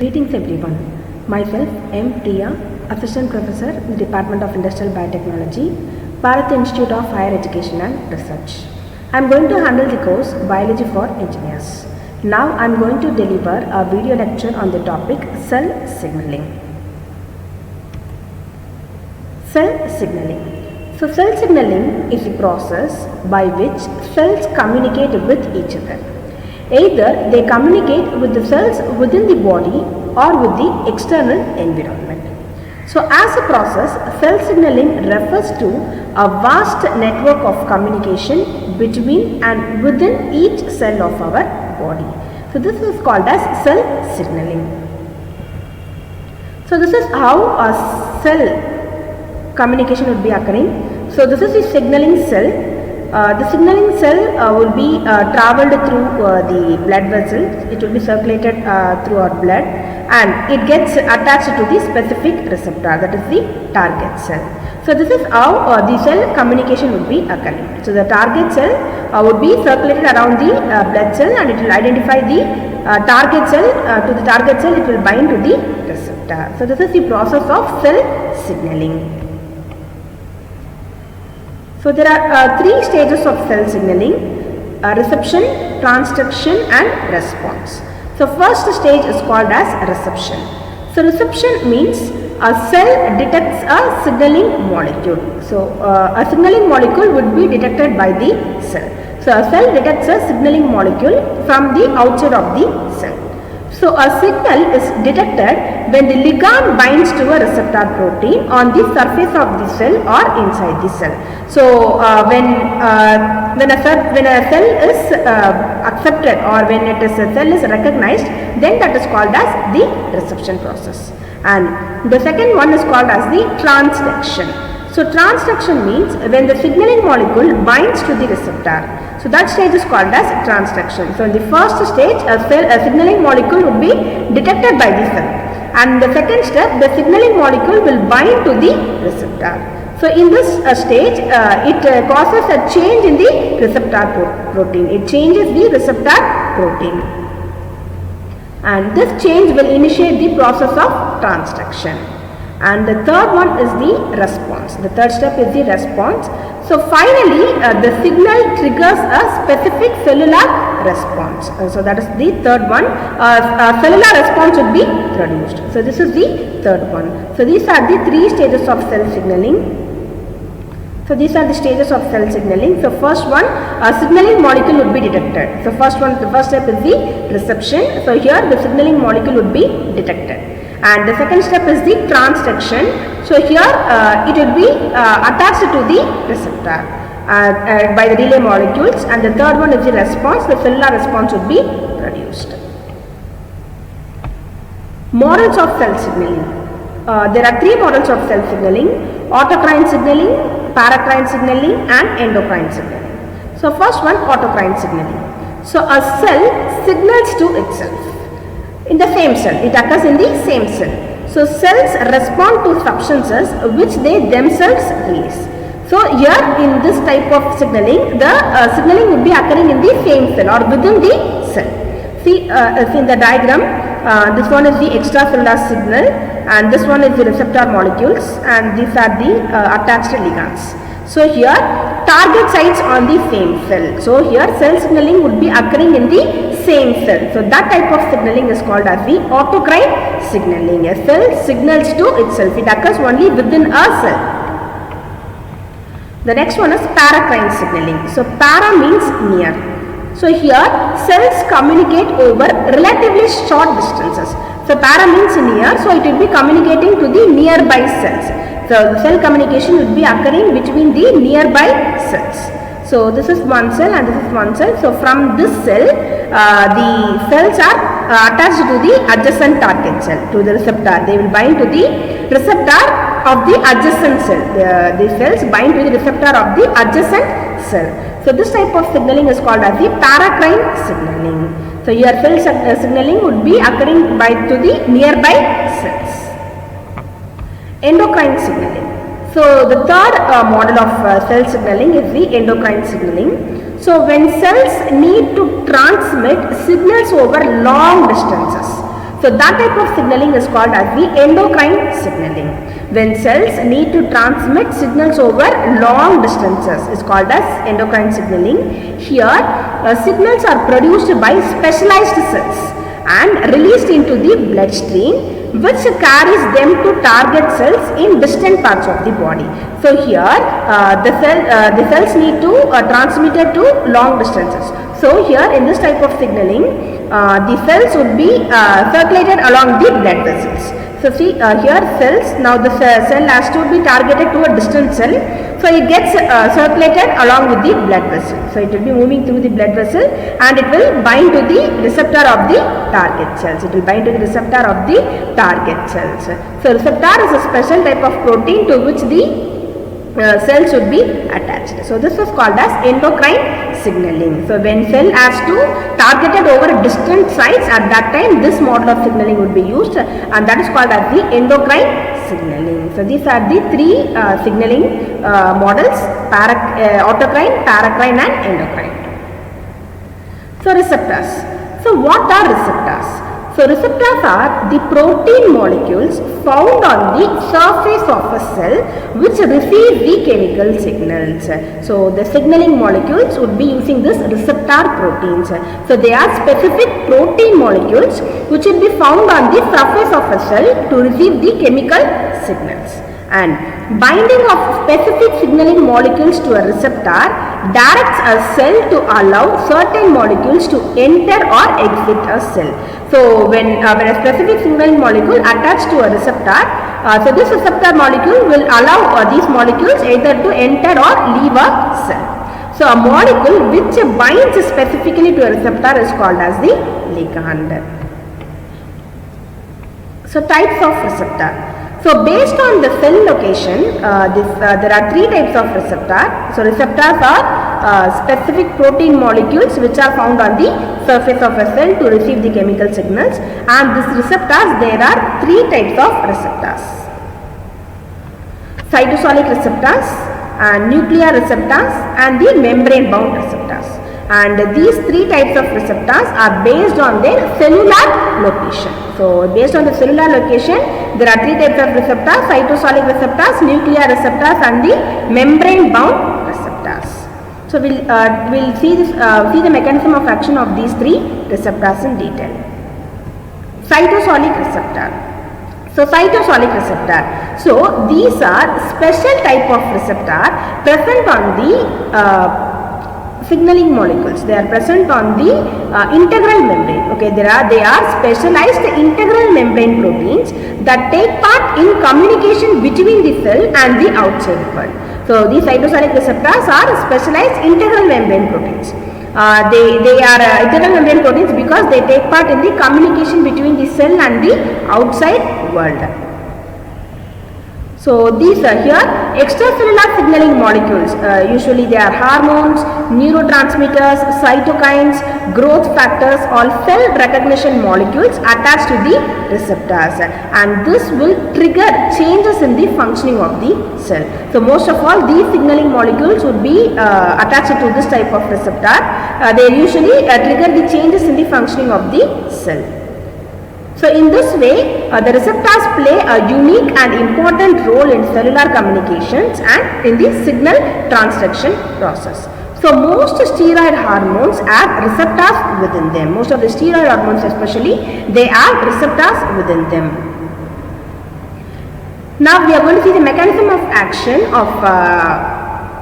Greetings everyone. Myself M. Priya, Assistant Professor in the Department of Industrial Biotechnology, Bharat Institute of Higher Education and Research. I am going to handle the course Biology for Engineers. Now I am going to deliver a video lecture on the topic cell signaling. Cell signaling. So cell signaling is a process by which cells communicate with each other. Either they communicate with the cells within the body or with the external environment. So as a process, cell signaling refers to a vast network of communication between and within each cell of our body. So this is called as cell signaling. So this is how a cell communication would be occurring. So this is the signaling cell. The signaling cell will be travelled through the blood vessels. It will be circulated through our blood and it gets attached to the specific receptor, that is the target cell. So this is how the cell communication would be occurring. So the target cell would be circulated around the blood cell and it will identify the target cell. To the target cell it will bind to the receptor. So this is the process of cell signaling. So there are three stages of cell signaling: reception, transduction and response. So first stage is called as reception. So reception means a cell detects a signaling molecule. So a signaling molecule would be detected by the cell. So a cell detects a signaling molecule from the outside of the cell. So a signal is detected when the ligand binds to a receptor protein on the surface of the cell or inside the cell. So when a cell is accepted or when a cell is recognized, then that is called as the reception process. And the second one is called as the transduction. So transduction means when the signaling molecule binds to the receptor. So that stage is called as transduction. So in the first stage, a signaling molecule would be detected by the cell. And the second step, the signaling molecule will bind to the receptor. So in this stage, it causes a change in the receptor protein. It changes the receptor protein. And this change will initiate the process of transduction. And the third one is the response. The third step is the response. So finally, the signal triggers a specific cellular response. So that is the third one. Cellular response would be produced. So this is the third one. So these are the three stages of cell signaling. So these are the stages of cell signaling. So first one, a signaling molecule would be detected. So the first step is the reception. So here the signaling molecule would be detected. And the second step is the transduction. So here it will be attached to the receptor by the relay molecules, and the third one is the response. The cellular response would be produced. Models of cell signaling. There are three models of cell signaling: autocrine signaling, paracrine signaling and endocrine signaling. So first one, autocrine signaling. So a cell signals to itself in the same cell. It occurs in the same cell. So cells respond to substances which they themselves release. So here in this type of signaling, the signaling would be occurring in the same cell or within the cell. See in the diagram, this one is the extracellular signal and this one is the receptor molecules and these are the attached ligands. So here target sites on the same cell. So here cell signaling would be occurring in the same cell. So that type of signaling is called as the autocrine signaling. A cell signals to itself. It occurs only within a cell. The next one is paracrine signaling. So para means near. So here cells communicate over relatively short distances. So para means near, so it will be communicating to the nearby cells. So the cell communication would be occurring between the nearby cells. So this is one cell and this is one cell. So from this cell, the cells are attached to the adjacent target cell, to the receptor. They will bind to the receptor of the adjacent cell. The cells bind to the receptor of the adjacent cell. So this type of signaling is called as the paracrine signaling. So your cell signaling would be occurring to the nearby cells. Endocrine signaling. So the third model of cell signaling is the endocrine signaling. So when cells need to transmit signals over long distances, So that type of signaling is called as the endocrine signaling. When cells need to transmit signals over long distances is called as endocrine signaling. Here signals are produced by specialized cells and released into the bloodstream, which carries them to target cells in distant parts of the body. So here the cells need to transmit it to long distances. So here in this type of signaling, the cells would be circulated along the blood vessels. So see here cells, now the cell has to be targeted to a distant cell. So it gets circulated along with the blood vessel. So it will be moving through the blood vessel and it will bind to the receptor of the target cells. It will bind to the receptor of the target cells. So receptor is a special type of protein to which the cells should be attached. So this is called as endocrine signaling. So when cell has to targeted over distant sites, at that time this model of signaling would be used, and that is called as the endocrine signaling. So these are the three signaling models: autocrine, paracrine and endocrine. So receptors. So what are receptors? So receptors are the protein molecules found on the surface of a cell which receive the chemical signals. So the signaling molecules would be using this receptor proteins. So they are specific protein molecules which will be found on the surface of a cell to receive the chemical signals. And binding of specific signaling molecules to a receptor directs a cell to allow certain molecules to enter or exit a cell. So when a specific signaling molecule attached to a receptor, so this receptor molecule will allow these molecules either to enter or leave a cell. So a molecule which binds specifically to a receptor is called as the ligand. So types of receptor. So based on the cell location, there are three types of receptor. So receptors are specific protein molecules which are found on the surface of a cell to receive the chemical signals, and these receptors, there are three types of receptors: cytosolic receptors, nuclear receptors and the membrane bound receptors. And these three types of receptors are based on their cellular location. So based on the cellular location, there are three types of receptors: cytosolic receptors, nuclear receptors and the membrane bound receptors. So we'll see the mechanism of action of these three receptors in detail. Cytosolic receptor. So cytosolic receptor. So these are special type of receptor present on the signaling molecules. They are present on the integral membrane. Okay, they are specialized integral membrane proteins that take part in communication between the cell and the outside world. So these cytosolic receptors are specialized integral membrane proteins. They are integral membrane proteins because they take part in the communication between the cell and the outside world. So these are here extracellular signaling molecules. Usually they are hormones, neurotransmitters, cytokines, growth factors, all cell recognition molecules attached to the receptors, and this will trigger changes in the functioning of the cell. So most of all these signaling molecules would be attached to this type of receptor. They usually trigger the changes in the functioning of the cell. So in this way, the receptors play a unique and important role in cellular communications and in the signal transduction process. So most steroid hormones have receptors within them. Most of the steroid hormones especially, they have receptors within them. Now we are going to see the mechanism of action of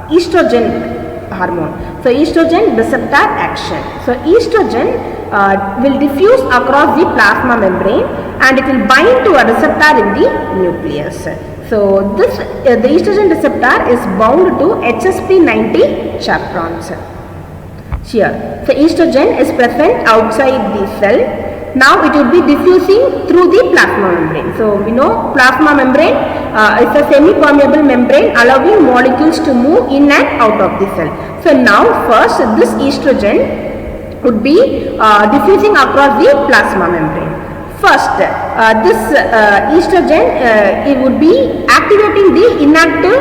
estrogen hormone. So estrogen receptor action. So estrogen will diffuse across the plasma membrane and it will bind to a receptor in the nucleus. So this the estrogen receptor is bound to HSP90 chaperones. Here, so estrogen is present outside the cell. Now it will be diffusing through the plasma membrane. So we know plasma membrane is a semi-permeable membrane allowing molecules to move in and out of the cell. So now first this estrogen would be diffusing across the plasma membrane. First, this estrogen it would be activating the inactive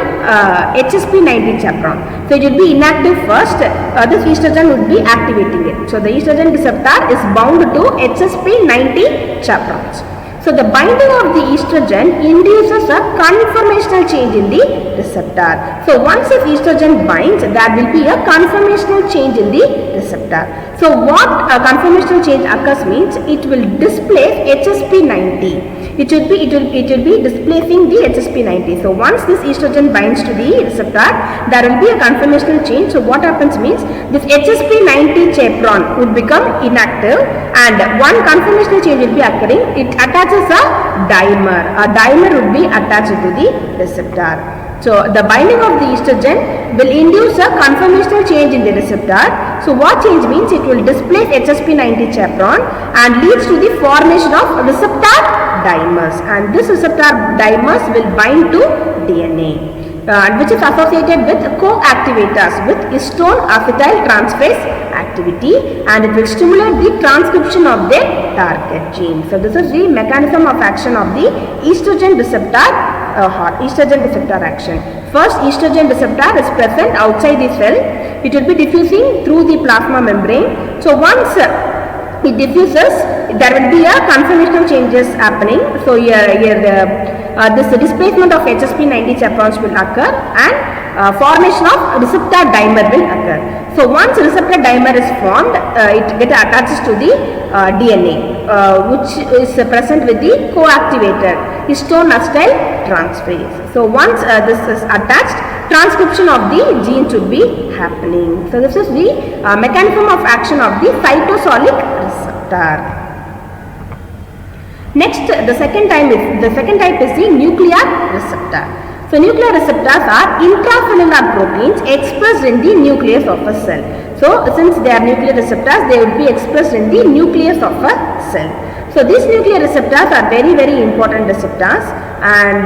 HSP90 chaperone. So it will be inactive first, this estrogen would be activating it. So the estrogen receptor is bound to HSP90 chaperones. So the binding of the estrogen induces a conformational change in the receptor. So once the estrogen binds, there will be a conformational change in the receptor. So what a conformational change occurs means it will displace HSP90. It will be displacing the HSP90. So once this estrogen binds to the receptor, there will be a conformational change. So what happens means this HSP90 chaperone would become inactive, and one conformational change will be occurring. It attaches a dimer. A dimer would be attached to the receptor. So the binding of the estrogen will induce a conformational change in the receptor. So what change means it will displace HSP90 chaperone and leads to the formation of receptor dimers, and this receptor dimers will bind to DNA. Which is associated with co-activators with histone acetyl transferase activity, and it will stimulate the transcription of the target gene. So this is the mechanism of action of the estrogen receptor action. First, estrogen receptor is present outside the cell. It will be diffusing through the plasma membrane. So once it diffuses, there will be a conformational changes happening. So this displacement of HSP90 chaperones will occur, and formation of receptor dimer will occur. So once receptor dimer is formed, it gets attached to the DNA, which is present with the co-activator histone acetyl transferase. So once this is attached, transcription of the gene should be happening. So this is the mechanism of action of the cytosolic receptor. Next, the second type is the nuclear receptor. So nuclear receptors are intracellular proteins expressed in the nucleus of a cell. So since they are nuclear receptors, they would be expressed in the nucleus of a cell. So these nuclear receptors are very, very important receptors, and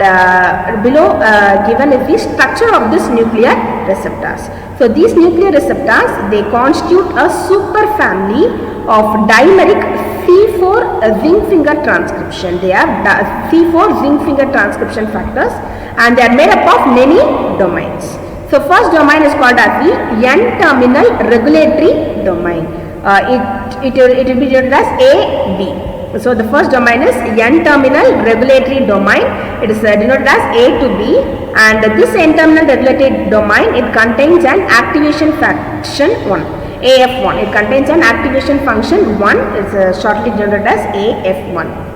below given is the structure of this nuclear receptors. So these nuclear receptors, they constitute a superfamily of dimeric C4 zinc finger transcription. They are C4 zinc finger transcription factors, and they are made up of many domains. So first domain is called as the N-terminal regulatory domain. It will be denoted as AB. So the first domain is N-terminal regulatory domain. It is denoted as A to B, and this N-terminal regulatory domain, it contains an activation function 1, AF1. It contains an activation function 1. It's shortly denoted as AF1.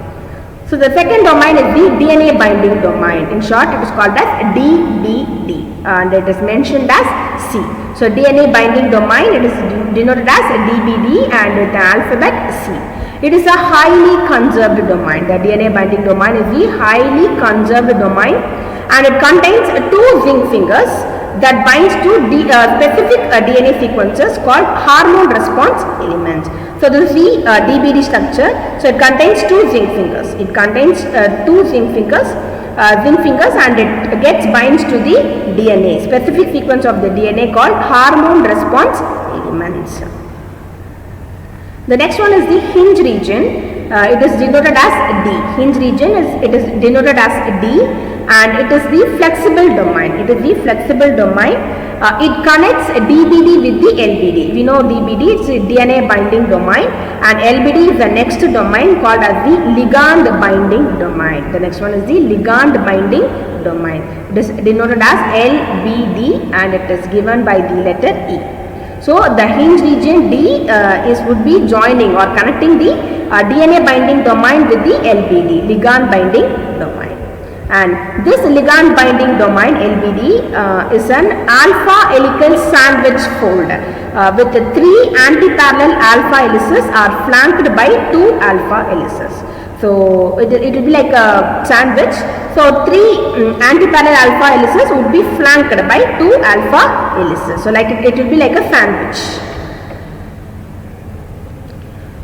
So the second domain is the DNA binding domain. In short, it is called as DBD, and it is mentioned as C. So DNA binding domain, it is denoted as DBD and with the alphabet C. It is a highly conserved domain. The DNA binding domain is the highly conserved domain, and it contains two zinc fingers that binds to specific DNA sequences called hormone response elements. So this is the DBD structure. So it contains two zinc fingers. It contains two zinc fingers, and it gets binds to the DNA, specific sequence of the DNA called hormone response elements. The next one is the hinge region. It is denoted as D. Hinge region is denoted as D, and it is the flexible domain. It is the flexible domain. It connects DBD with the LBD. We know DBD is DNA binding domain, and LBD is the next domain called as the ligand binding domain. The next one is the ligand binding domain. It is denoted as LBD, and it is given by the letter E. So the hinge region D would be joining or connecting the DNA binding domain with the LBD, ligand binding domain. And this ligand binding domain LBD is an alpha helical sandwich fold with the 3 antiparallel alpha helices are flanked by 2 alpha helices. So it will be like a sandwich. So 3 antiparallel alpha helices would be flanked by 2 alpha helices. So like it will be like a sandwich.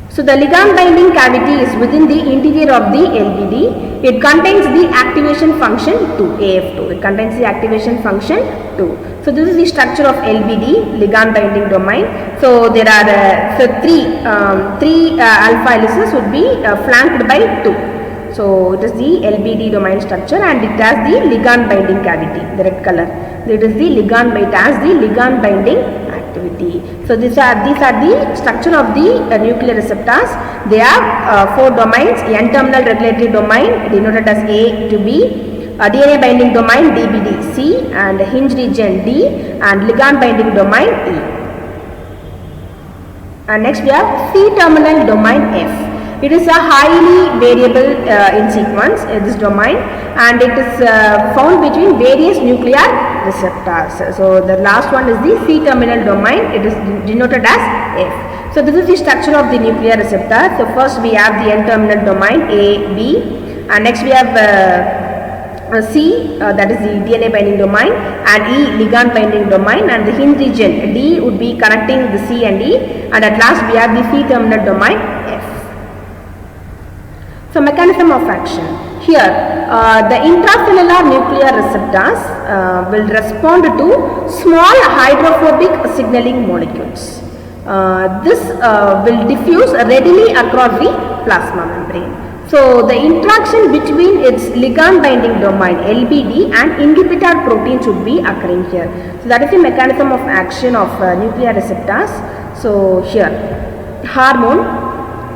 So the ligand binding cavity is within the interior of the LBD. It contains the activation function 2, AF2. It contains the activation function 2. So this is the structure of LBD, ligand binding domain. So there are 3 alpha helices would be flanked by 2. So it is the LBD domain structure and it has the ligand binding cavity, the red color. It is the ligand, it has the ligand binding activity. So these are the structure of the nuclear receptors. They have 4 domains: N-terminal regulatory domain denoted as A to B, DNA binding domain DBD C, and hinge region D, and ligand binding domain E. And next we have C-terminal domain F. It is a highly variable in sequence, this domain, and it is found between various nuclear receptors. So the last one is the C-terminal domain. It is denoted as F. So this is the structure of the nuclear receptor. So first we have the N-terminal domain A, B, and next we have C, that is the DNA binding domain, and E, ligand binding domain, and the hinge region D would be connecting the C and E, and at last we have the C-terminal domain F. So mechanism of action. Here the intracellular nuclear receptors will respond to small hydrophobic signaling molecules. This will diffuse readily across the plasma membrane. So the interaction between its ligand binding domain LBD and inhibitor protein should be occurring here. So that is the mechanism of action of nuclear receptors. So here hormone.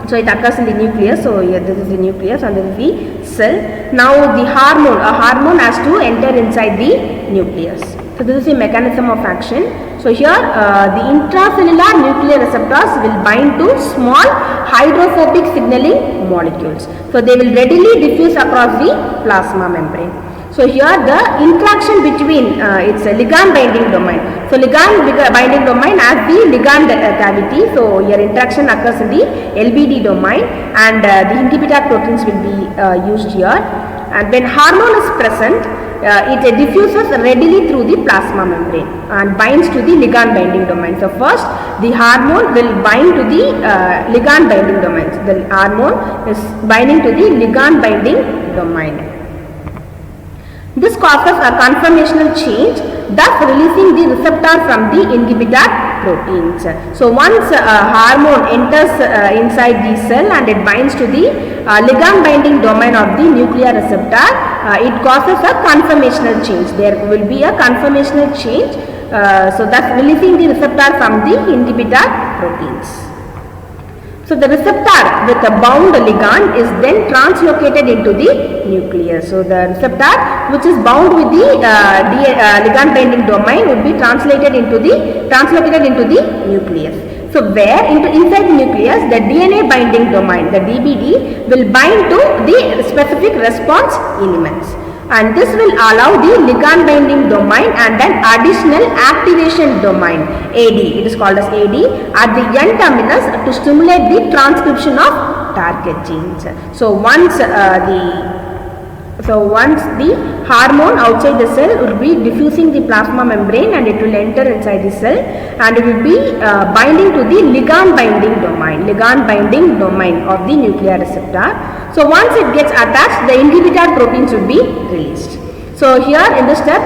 So it occurs in the nucleus. So here this is the nucleus and this is the cell. Now the hormone, a hormone has to enter inside the nucleus. So this is the mechanism of action. So here the intracellular nuclear receptors will bind to small hydrophobic signaling molecules. So they will readily diffuse across the plasma membrane. So here the interaction between its ligand binding domain. So ligand binding domain has the ligand cavity. So here interaction occurs in the LBD domain, and the inhibitor proteins will be used here. And when hormone is present, it diffuses readily through the plasma membrane and binds to the ligand binding domain. So first the hormone will bind to the ligand binding domain. The hormone is binding to the ligand binding domain. This causes a conformational change, thus releasing the receptor from the inhibitor proteins. So once hormone enters inside the cell and it binds to the ligand binding domain of the nuclear receptor, it causes a conformational change. There will be a conformational change, so thus releasing the receptor from the inhibitor proteins. So the receptor with a bound ligand is then translocated into the nucleus. So the receptor which is bound with the ligand binding domain would be translated into the nucleus. So where inside the nucleus the DNA binding domain, the DBD, will bind to the specific response elements, and this will allow the ligand binding domain and an additional activation domain AD, it is called as AD, at the N terminus to stimulate the transcription of target genes. So once the hormone outside the cell will be diffusing the plasma membrane and it will enter inside the cell and it will be binding to the ligand binding domain of the nuclear receptor. So once it gets attached, the inhibitor proteins will be released. So here in this step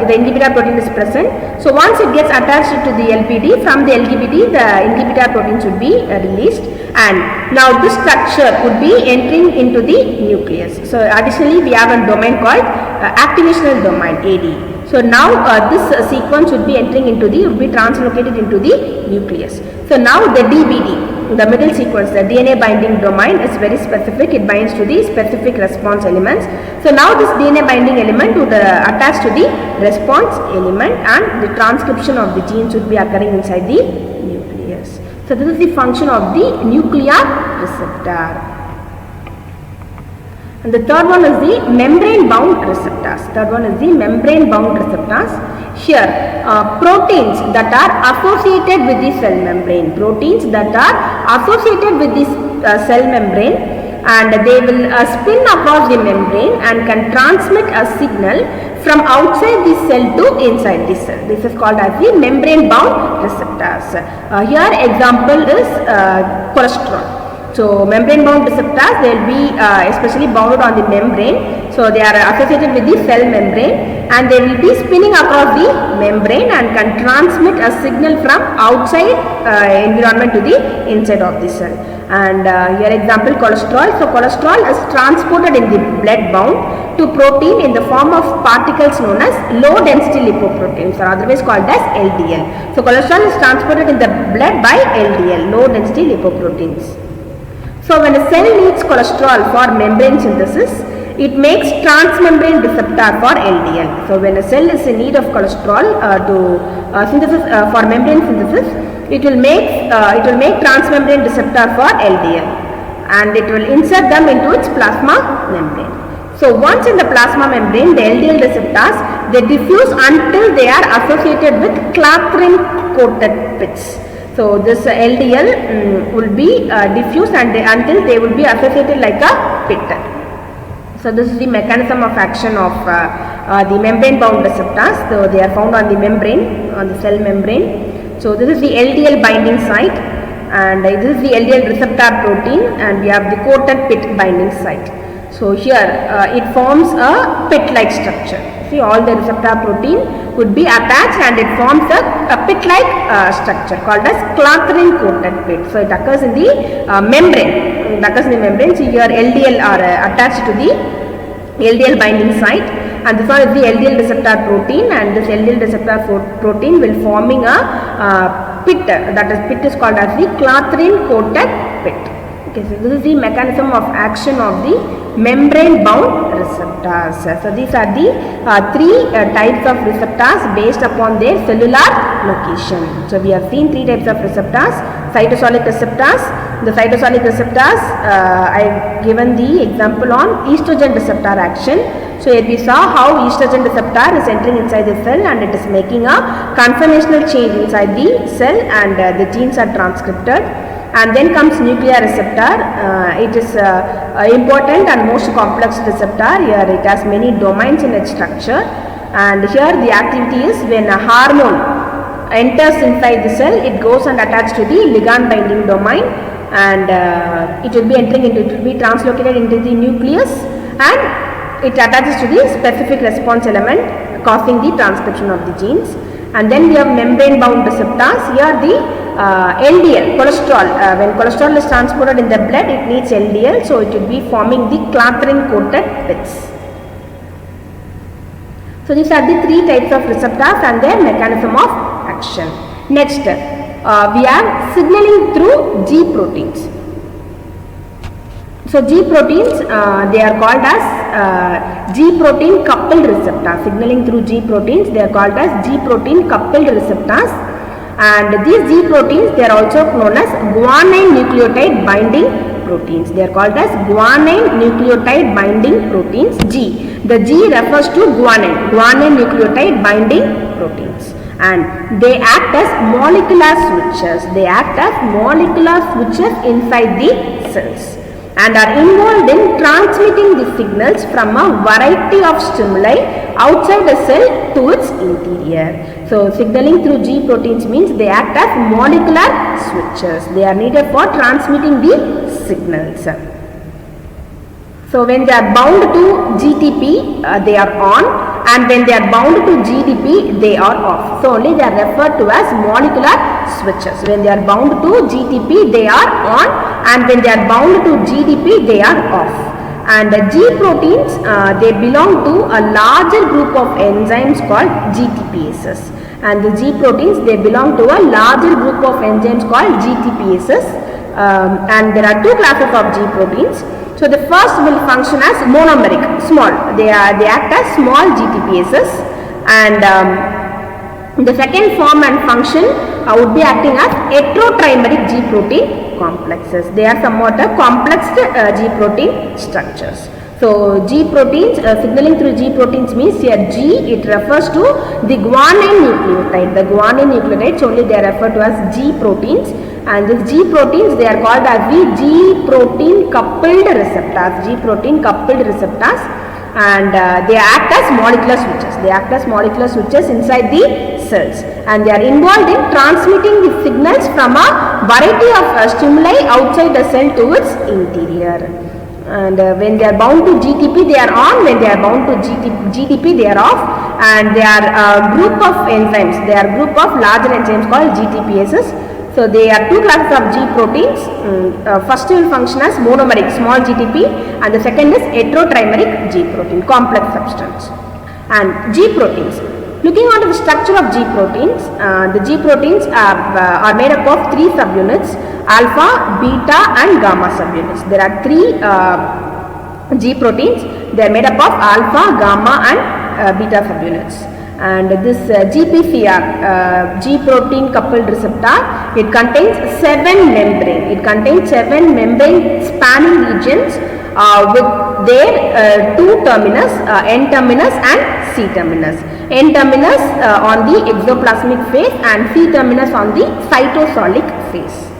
the inhibitor protein is present. So once it gets attached to the LPD, from the LPD the inhibitor proteins will be released, and now this structure would be entering into the nucleus. So additionally we have a domain called activational domain AD. So now this sequence would be entering into would be translocated into the nucleus. So now the DBD, the middle sequence, the DNA binding domain, is very specific. It binds to the specific response elements. So now this DNA binding element would attach to the response element and the transcription of the genes would be occurring inside the nucleus. So this is the function of the nuclear receptor. And the third one is the membrane bound receptors. Here proteins that are associated with the cell membrane. And they will spin across the membrane and can transmit a signal from outside the cell to inside the cell. This is called as the membrane bound receptors. Here example is cholesterol. So membrane bound receptors, they will be especially bounded on the membrane. So they are associated with the cell membrane, and they will be spinning across the membrane and can transmit a signal from outside environment to the inside of the cell. And here example, cholesterol. So cholesterol is transported in the blood bound to protein in the form of particles known as low density lipoproteins, or otherwise called as LDL. So cholesterol is transported in the blood by LDL, low density lipoproteins. So when a cell needs cholesterol for membrane synthesis, it makes transmembrane receptor for LDL. So when a cell is in need of cholesterol synthesis for membrane synthesis, it will make transmembrane receptor for LDL, and it will insert them into its plasma membrane. So once in the plasma membrane, the LDL receptors, they diffuse until they are associated with clathrin coated pits. So this LDL will be diffused until they will be associated like a pit. So this is the mechanism of action of the membrane bound receptors. So they are found on the membrane, on the cell membrane. So this is the LDL binding site, and this is the LDL receptor protein, and we have the coated pit binding site. So here it forms a pit-like structure. See, all the receptor protein would be attached and it forms a pit-like structure called as clathrin coated pit. So it occurs in the membrane. It occurs in the membrane. So here LDL are attached to the LDL binding site, and this one is the LDL receptor protein, and this LDL receptor protein will forming a pit. That is, pit is called as the clathrin coated pit. Okay, so this is the mechanism of action of the membrane bound receptors. So these are the three types of receptors based upon their cellular location. So we have seen three types of receptors: cytosolic receptors. The cytosolic receptors, I have given the example on estrogen receptor action. So here we saw how estrogen receptor is entering inside the cell and it is making a conformational change inside the cell, and the genes are transcripted. And then comes nuclear receptor. It is important and most complex receptor. Here it has many domains in its structure, and here the activity is when a hormone enters inside the cell, it goes and attaches to the ligand binding domain, and it will be translocated into the nucleus, and it attaches to the specific response element, causing the transcription of the genes. And then we have membrane bound receptors. Here the LDL, cholesterol, when cholesterol is transported in the blood, it needs LDL, so it will be forming the clathrin coated pits. So these are the three types of receptors and their mechanism of action. Next, we have signaling through G proteins. So G proteins, they are called as G protein coupled receptors. Signaling through G proteins, they are called as G protein coupled receptors. And these G proteins, they are also known as guanine nucleotide binding proteins. They are called as guanine nucleotide binding proteins, G. The G refers to guanine nucleotide binding proteins. And they act as molecular switches. They act as molecular switches inside the cells, and are involved in transmitting the signals from a variety of stimuli outside the cell to its interior. So signaling through G proteins means they act as molecular switches. They are needed for transmitting the signals. So when they are bound to GTP, they are on, and when they are bound to GDP, they are off. So only they are referred to as molecular switches. When they are bound to GTP, they are on, and when they are bound to GDP, they are off. And the G proteins, they belong to a larger group of enzymes called GTPases. And the G proteins, they belong to a larger group of enzymes called GTPases. And there are two classes of G proteins. So the first will function as monomeric, small. They act as small GTPases, and the second form and function would be acting as heterotrimeric G protein complexes. They are somewhat complex G protein structures. So G proteins, signaling through G proteins means here G, it refers to the guanine nucleotide. The guanine nucleotides only they are referred to as G proteins, and these G proteins, they are called as the G protein coupled receptors. G protein coupled receptors, and they act as molecular switches. They act as molecular switches inside the cells, and they are involved in transmitting the signals from a variety of stimuli outside the cell to its interior. And when they are bound to GTP, they are on. When they are bound to GDP, they are off. And they are a group of enzymes. They are a group of larger enzymes called GTPases. So they are two classes of G proteins. First will function as monomeric small GTP, and the second is heterotrimeric G protein, complex substance. And G proteins. Looking on the structure of G proteins, the G proteins are made up of three subunits: alpha, beta, and gamma subunits. There are three G proteins. They are made up of alpha, gamma, and beta subunits. And this GPCR, G protein coupled receptor, it contains 7 membrane. It contains 7 membrane spanning regions with their two terminus, N terminus and C terminus. N terminus on the exoplasmic phase and C terminus on the cytosolic phase.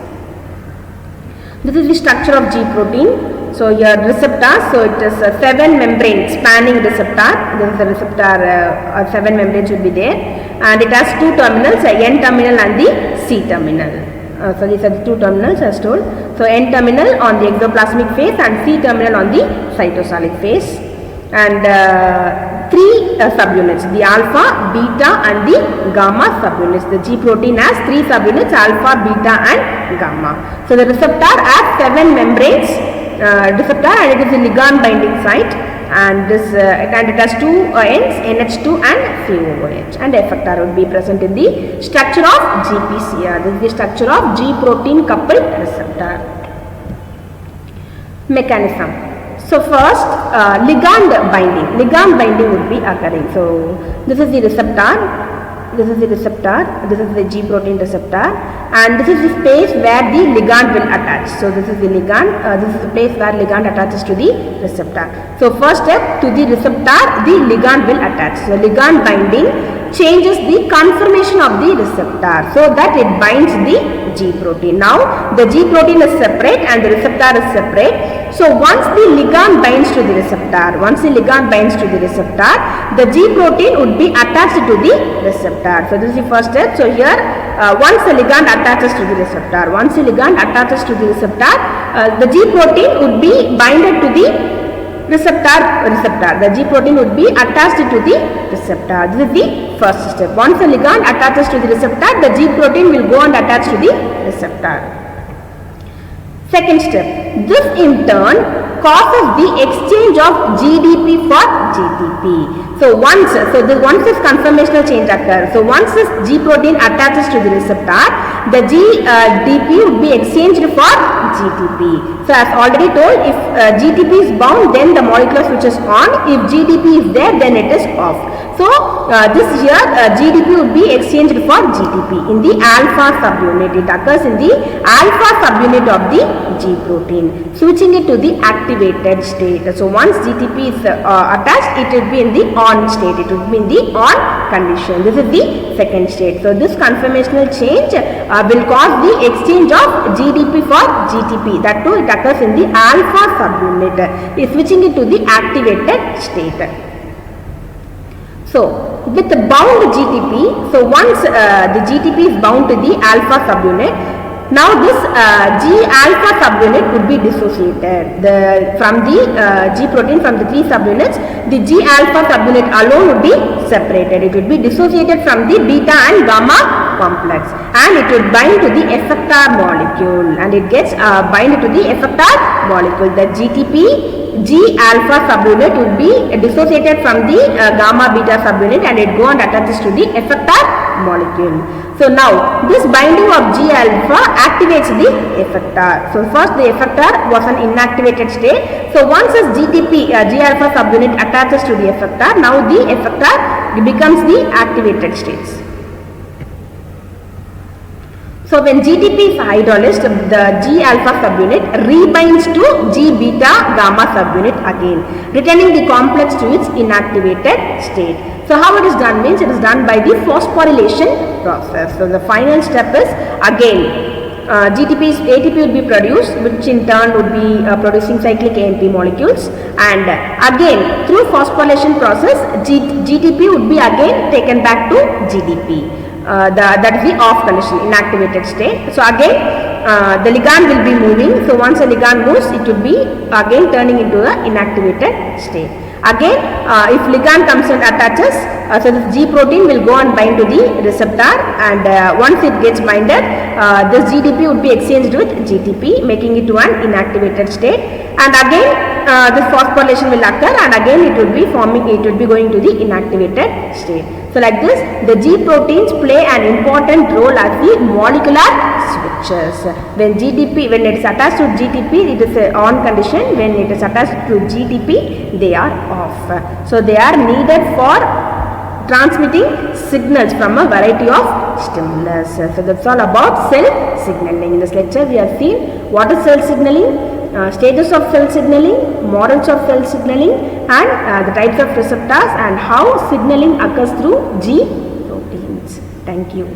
This is the structure of G protein. So your receptor, so it is a 7 membrane spanning receptor. This is the receptor, 7 membranes will be there, and it has two terminals, N terminal and the C terminal. So these are the two terminals as told. So N terminal on the exoplasmic phase and C terminal on the cytosolic phase. And three subunits, the alpha, beta, and the gamma subunits. The G protein has three subunits: alpha, beta, and gamma. So the receptor has 7 membranes. Receptor, and it is a ligand binding site, and this and it has two ends, NH2 and COOH, and effector would be present in the structure of GPCR. This is the structure of G protein coupled receptor. Mechanism. So first, ligand binding would be occurring. So this is the receptor. This is the receptor, this is the G protein receptor, and this is the space where the ligand will attach. So this is the ligand, this is the place where ligand attaches to the receptor. So first step, to the receptor the ligand will attach. So ligand binding changes the conformation of the receptor so that it binds the G protein. Now the G protein is separate and the receptor is separate. So once the ligand binds to the receptor, the G protein would be attached to the receptor. So this is the first step. So here once the ligand attaches to the receptor, the G protein would be binded to the receptor. The G protein would be attached to the receptor. This is the first step. Once the ligand attaches to the receptor, the G protein will go and attach to the receptor. Second step, this in turn causes the exchange of GDP for GTP. So once this conformational change occurs, so once this G protein attaches to the receptor, the GDP would be exchanged for GTP. So as already told, if GTP is bound, then the molecular switch is on. If GDP is there, then it is off. So this here GDP would be exchanged for GTP in the alpha subunit. It occurs in the alpha subunit of the G protein, switching it to the activated state. So once GTP is attached, it will be in the on state. It will be in the on condition. This is the second state. So this conformational change will cause the exchange of GDP for GTP. That too, it occurs in the alpha subunit. Is switching it to the activated state. So with the bound GTP, so once the GTP is bound to the alpha subunit, now this G alpha subunit would be dissociated from the G protein, from the three subunits. The G alpha subunit alone would be separated. It would be dissociated from the beta and gamma complex, and it would bind to the effector molecule, and it gets bind to the effector molecule. The G alpha subunit would be dissociated from the gamma beta subunit, and it go and attaches to the effector molecule. So now this binding of G alpha activates the effector. So first the effector was an inactivated state. So once this G alpha subunit attaches to the effector, now the effector becomes the activated states. So when GTP is hydrolyzed, the G alpha subunit rebinds to G beta gamma subunit again, returning the complex to its inactivated state. So how it is done means, it is done by the phosphorylation process. So the final step is again ATP will be produced, which in turn would be producing cyclic AMP molecules, and again through phosphorylation process GTP would be again taken back to GDP. that is the off condition, inactivated state. So again the ligand will be moving. So once a ligand moves, it will be again turning into a inactivated state. Again if ligand comes and attaches, so this G protein will go and bind to the receptor, and once it gets binded, this GDP would be exchanged with GTP, making it to an inactivated state, and again this phosphorylation will occur, and again it would be forming, it would be going to the inactivated state. So like this, the G proteins play an important role as the molecular switches. When GDP, when it is attached to GTP, it is a on condition. When it is attached to GTP, they are off. So they are needed for transmitting signals from a variety of stimulus. So that's all about cell signaling. In this lecture, we have seen what is cell signaling, stages of cell signaling, models of cell signaling, and the types of receptors, and how signaling occurs through G proteins. Thank you.